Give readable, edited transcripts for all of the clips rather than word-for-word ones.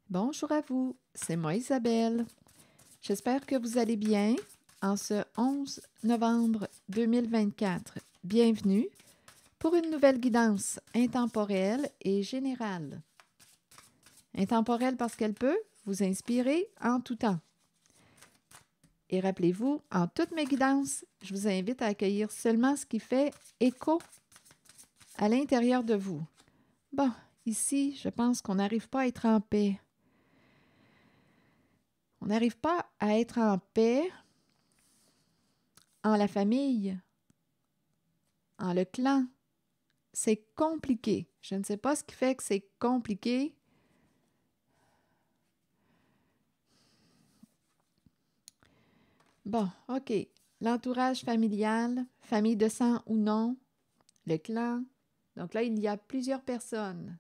Bonjour à vous, c'est moi Isabelle. J'espère que vous allez bien en ce 11 novembre 2024. Bienvenue pour une nouvelle guidance intemporelle et générale. Intemporelle parce qu'elle peut vous inspirer en tout temps. Et rappelez-vous, en toutes mes guidances, je vous invite à accueillir seulement ce qui fait écho à l'intérieur de vous. Bon, ici, je pense qu'on n'arrive pas à être en paix. On n'arrive pas à être en paix en la famille, en le clan. C'est compliqué. Je ne sais pas ce qui fait que c'est compliqué. Bon, OK. L'entourage familial, famille de sang ou non, le clan. Donc là, il y a plusieurs personnes.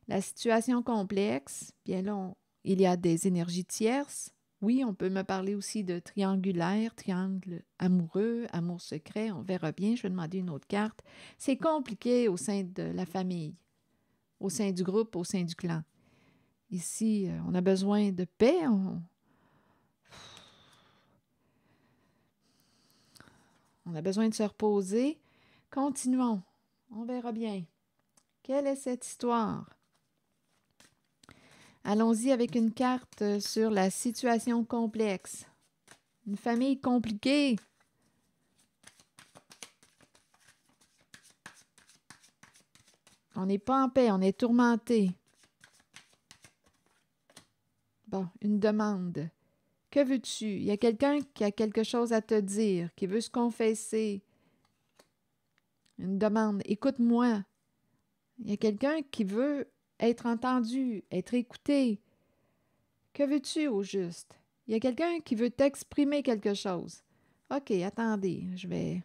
La situation complexe, bien là, il y a des énergies tierces. Oui, on peut me parler aussi de triangulaire, triangle amoureux, amour secret. On verra bien, je vais demander une autre carte. C'est compliqué au sein de la famille, au sein du groupe, au sein du clan. Ici, on a besoin de paix. On a besoin de se reposer. Continuons. On verra bien. Quelle est cette histoire? Allons-y avec une carte sur la situation complexe. Une famille compliquée. On n'est pas en paix, on est tourmenté. Bon, une demande. Que veux-tu? Il y a quelqu'un qui a quelque chose à te dire, qui veut se confesser. Une demande. Écoute-moi. Il y a quelqu'un qui veut être entendu, être écouté. Que veux-tu au juste? Il y a quelqu'un qui veut t'exprimer quelque chose. OK, attendez, je vais...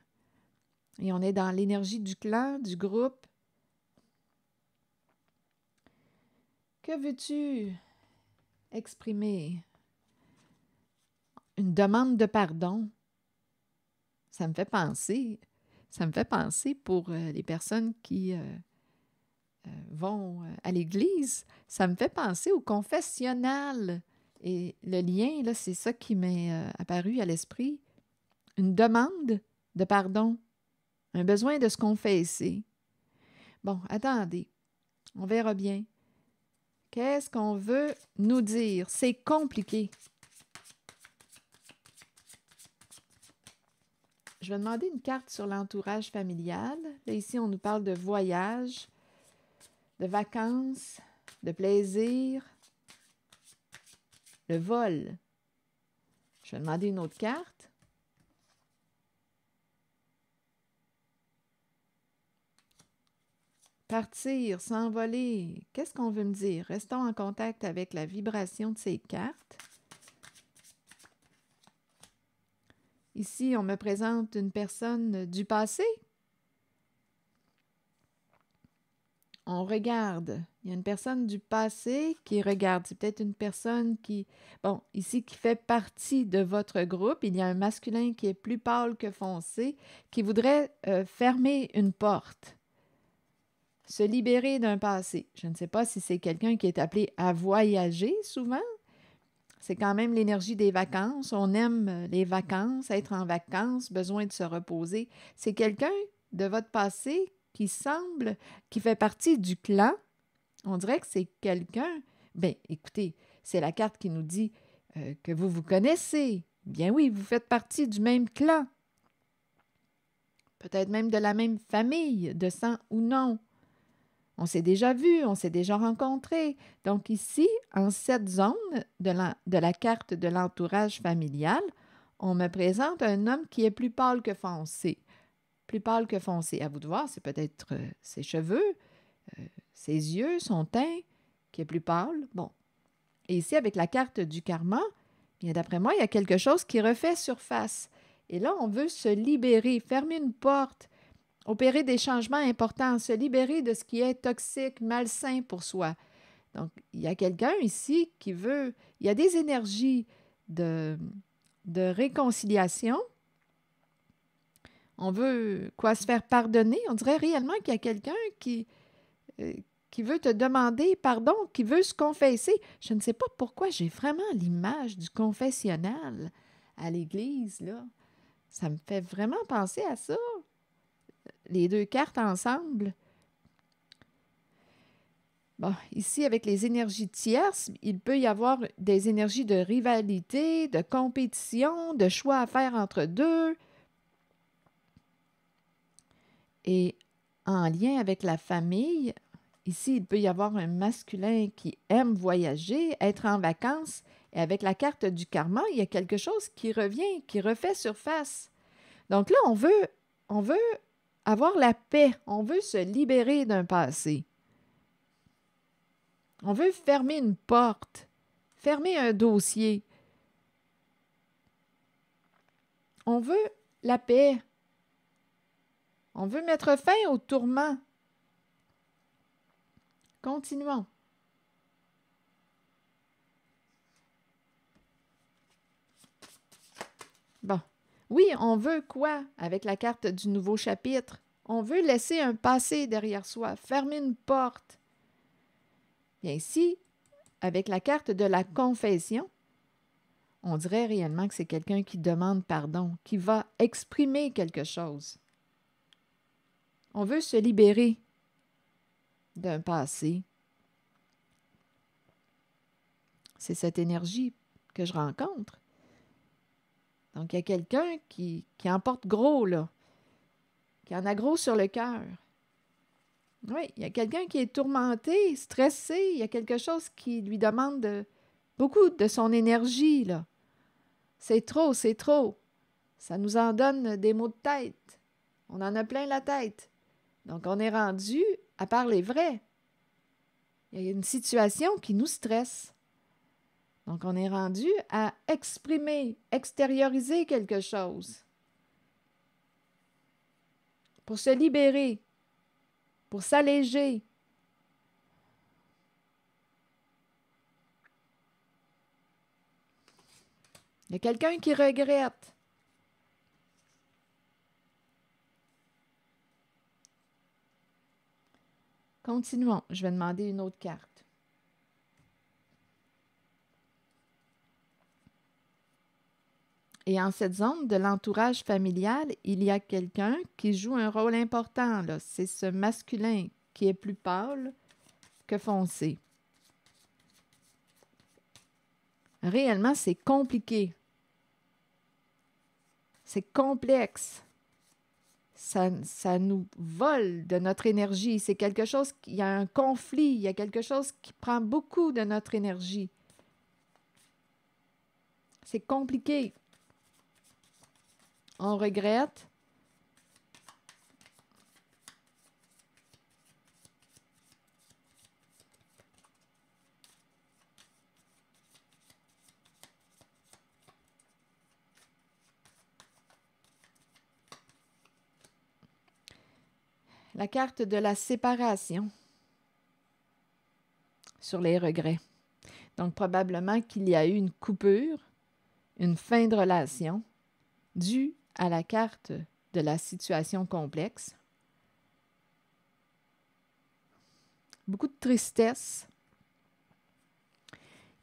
Et on est dans l'énergie du clan, du groupe. Que veux-tu exprimer? Une demande de pardon. Ça me fait penser pour les personnes qui vont à l'église, ça me fait penser au confessionnal. Et le lien, là, c'est ça qui m'est apparu à l'esprit. Une demande de pardon, un besoin de se confesser. Bon, attendez, on verra bien. Qu'est-ce qu'on veut nous dire? C'est compliqué. Je vais demander une carte sur l'entourage familial. Là, ici, on nous parle de voyage, de vacances, de plaisir, le vol. Je vais demander une autre carte. Partir, s'envoler. Qu'est-ce qu'on veut me dire? Restons en contact avec la vibration de ces cartes. Ici, on me présente une personne du passé. On regarde. Il y a une personne du passé qui regarde. C'est peut-être une personne qui, bon, ici, qui fait partie de votre groupe. Il y a un masculin qui est plus pâle que foncé, qui voudrait fermer une porte, se libérer d'un passé. Je ne sais pas si c'est quelqu'un qui est appelé à voyager souvent. C'est quand même l'énergie des vacances. On aime les vacances, être en vacances, besoin de se reposer. C'est quelqu'un de votre passé qui fait partie du clan. On dirait que c'est quelqu'un... Bien, écoutez, c'est la carte qui nous dit que vous vous connaissez. Bien oui, vous faites partie du même clan. Peut-être même de la même famille, de sang ou non. On s'est déjà vu, on s'est déjà rencontrés. Donc ici, en cette zone de la carte de l'entourage familial, on me présente un homme qui est plus pâle que foncé. Plus pâle que foncé. À vous de voir, c'est peut-être ses cheveux, ses yeux, son teint qui est plus pâle. Bon. Et ici, avec la carte du karma, bien d'après moi, il y a quelque chose qui refait surface. Et là, on veut se libérer, fermer une porte, opérer des changements importants, se libérer de ce qui est toxique, malsain pour soi. Donc, il y a quelqu'un ici qui veut... Il y a des énergies de réconciliation. On veut quoi se faire pardonner. On dirait réellement qu'il y a quelqu'un qui qui veut te demander pardon, qui veut se confesser. Je ne sais pas pourquoi j'ai vraiment l'image du confessionnal à l'église, là. Ça me fait vraiment penser à ça, les deux cartes ensemble. Bon, ici, avec les énergies tierces, il peut y avoir des énergies de rivalité, de compétition, de choix à faire entre deux. Et en lien avec la famille, ici, il peut y avoir un masculin qui aime voyager, être en vacances. Et avec la carte du karma, il y a quelque chose qui revient, qui refait surface. Donc là, on veut avoir la paix, on veut se libérer d'un passé. On veut fermer une porte, fermer un dossier. On veut la paix. On veut mettre fin au tourment. Continuons. Bon. Oui, on veut quoi avec la carte du nouveau chapitre? On veut laisser un passé derrière soi, fermer une porte. Bien ici, avec la carte de la confession, on dirait réellement que c'est quelqu'un qui demande pardon, qui va exprimer quelque chose. On veut se libérer d'un passé. C'est cette énergie que je rencontre. Donc, il y a quelqu'un qui en porte gros, là, qui en a gros sur le cœur. Oui, il y a quelqu'un qui est tourmenté, stressé, il y a quelque chose qui lui demande beaucoup de son énergie, là. C'est trop, c'est trop. Ça nous en donne des maux de tête. On en a plein la tête. Donc, on est rendu à parler vrai. Il y a une situation qui nous stresse. Donc, on est rendu à exprimer, extérioriser quelque chose pour se libérer, pour s'alléger. Il y a quelqu'un qui regrette. Continuons. Je vais demander une autre carte. Et en cette zone de l'entourage familial, il y a quelqu'un qui joue un rôle important, là. C'est ce masculin qui est plus pâle que foncé. Réellement, c'est compliqué. C'est complexe. Ça nous vole de notre énergie. C'est quelque chose, il y a un conflit, il y a quelque chose qui prend beaucoup de notre énergie. C'est compliqué. On regrette. La carte de la séparation sur les regrets. Donc, probablement qu'il y a eu une coupure, une fin de relation due à la carte de la situation complexe. Beaucoup de tristesse.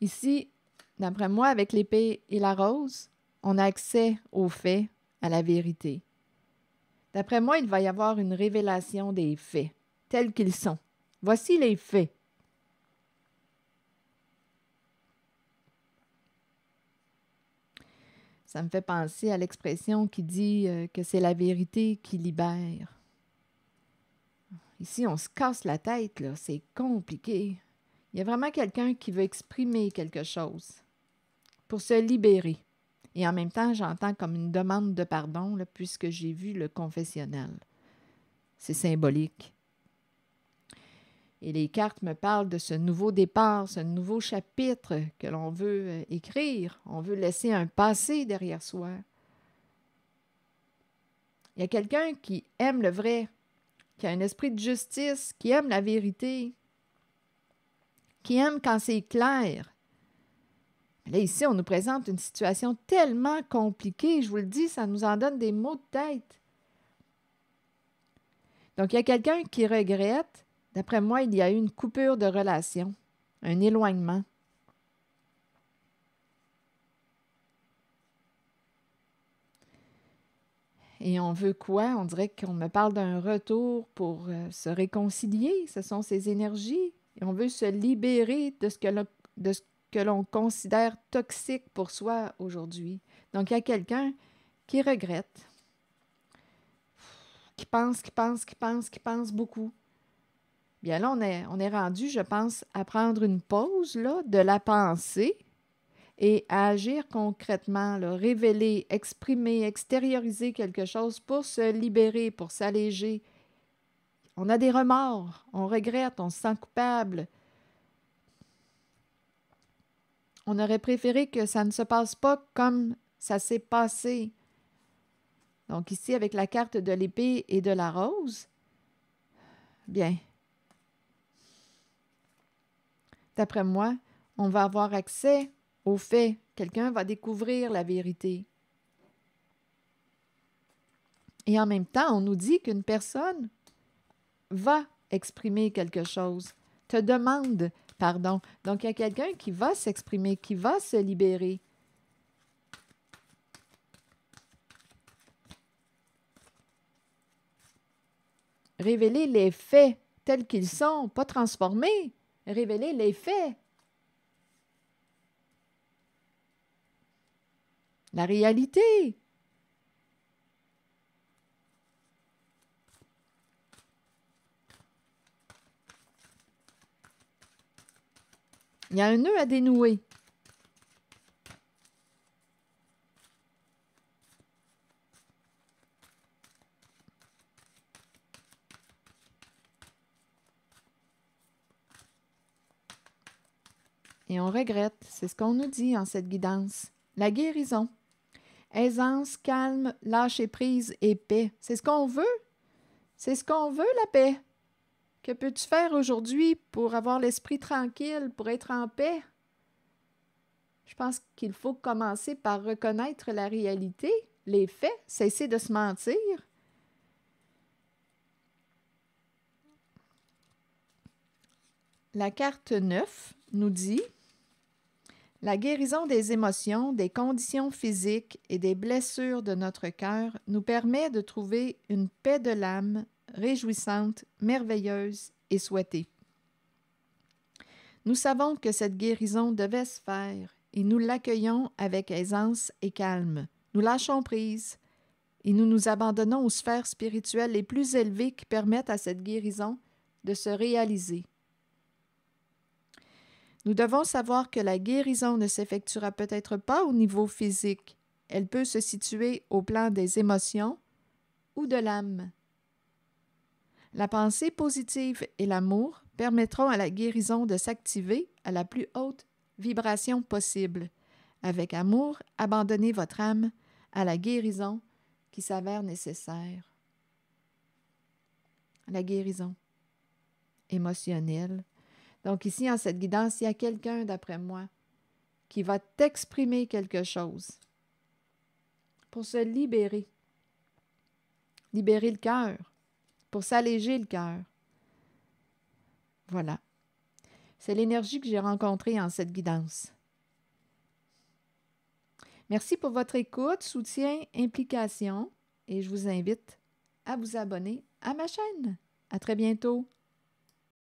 Ici, d'après moi, avec l'épée et la rose, on a accès aux faits, à la vérité. D'après moi, il va y avoir une révélation des faits, tels qu'ils sont. Voici les faits. Ça me fait penser à l'expression qui dit que c'est la vérité qui libère. Ici, on se casse la tête, là. C'est compliqué. Il y a vraiment quelqu'un qui veut exprimer quelque chose pour se libérer. Et en même temps, j'entends comme une demande de pardon, là, puisque j'ai vu le confessionnal. C'est symbolique. Et les cartes me parlent de ce nouveau départ, ce nouveau chapitre que l'on veut écrire. On veut laisser un passé derrière soi. Il y a quelqu'un qui aime le vrai, qui a un esprit de justice, qui aime la vérité, qui aime quand c'est clair. Là, ici, on nous présente une situation tellement compliquée. Je vous le dis, ça nous en donne des maux de tête. Donc, il y a quelqu'un qui regrette, D'après moi, il y a eu une coupure de relation, un éloignement. Et on veut quoi? On dirait qu'on me parle d'un retour pour se réconcilier. Ce sont ces énergies. Et on veut se libérer de ce que l'on considère toxique pour soi aujourd'hui. Donc, il y a quelqu'un qui regrette, qui pense beaucoup. Bien là, on est rendu, je pense, à prendre une pause là, de la pensée et à agir concrètement, là, révéler, exprimer, extérioriser quelque chose pour se libérer, pour s'alléger. On a des remords, on regrette, on se sent coupable. On aurait préféré que ça ne se passe pas comme ça s'est passé. Donc ici, avec la carte de l'épée et de la rose, bien, d'après moi, on va avoir accès aux faits. Quelqu'un va découvrir la vérité. Et en même temps, on nous dit qu'une personne va exprimer quelque chose, te demande pardon. Donc, il y a quelqu'un qui va s'exprimer, qui va se libérer. Révéler les faits tels qu'ils sont, pas transformer. Révéler les faits. La réalité. Il y a un nœud à dénouer. Et on regrette, c'est ce qu'on nous dit en cette guidance. La guérison. Aisance, calme, lâcher-prise et paix. C'est ce qu'on veut. C'est ce qu'on veut, la paix. Que peux-tu faire aujourd'hui pour avoir l'esprit tranquille, pour être en paix? Je pense qu'il faut commencer par reconnaître la réalité, les faits, cesser de se mentir. La carte 9 nous dit « La guérison des émotions, des conditions physiques et des blessures de notre cœur nous permet de trouver une paix de l'âme réjouissante, merveilleuse et souhaitée. Nous savons que cette guérison devait se faire et nous l'accueillons avec aisance et calme. Nous lâchons prise et nous nous abandonnons aux sphères spirituelles les plus élevées qui permettent à cette guérison de se réaliser. Nous devons savoir que la guérison ne s'effectuera peut-être pas au niveau physique. Elle peut se situer au plan des émotions ou de l'âme. La pensée positive et l'amour permettront à la guérison de s'activer à la plus haute vibration possible. Avec amour, abandonnez votre âme à la guérison qui s'avère nécessaire. La guérison émotionnelle. Donc ici, en cette guidance, il y a quelqu'un, d'après moi, qui va t'exprimer quelque chose pour se libérer. Libérer le cœur, pour s'alléger le cœur. Voilà. C'est l'énergie que j'ai rencontrée en cette guidance. Merci pour votre écoute, soutien, implication et je vous invite à vous abonner à ma chaîne. À très bientôt.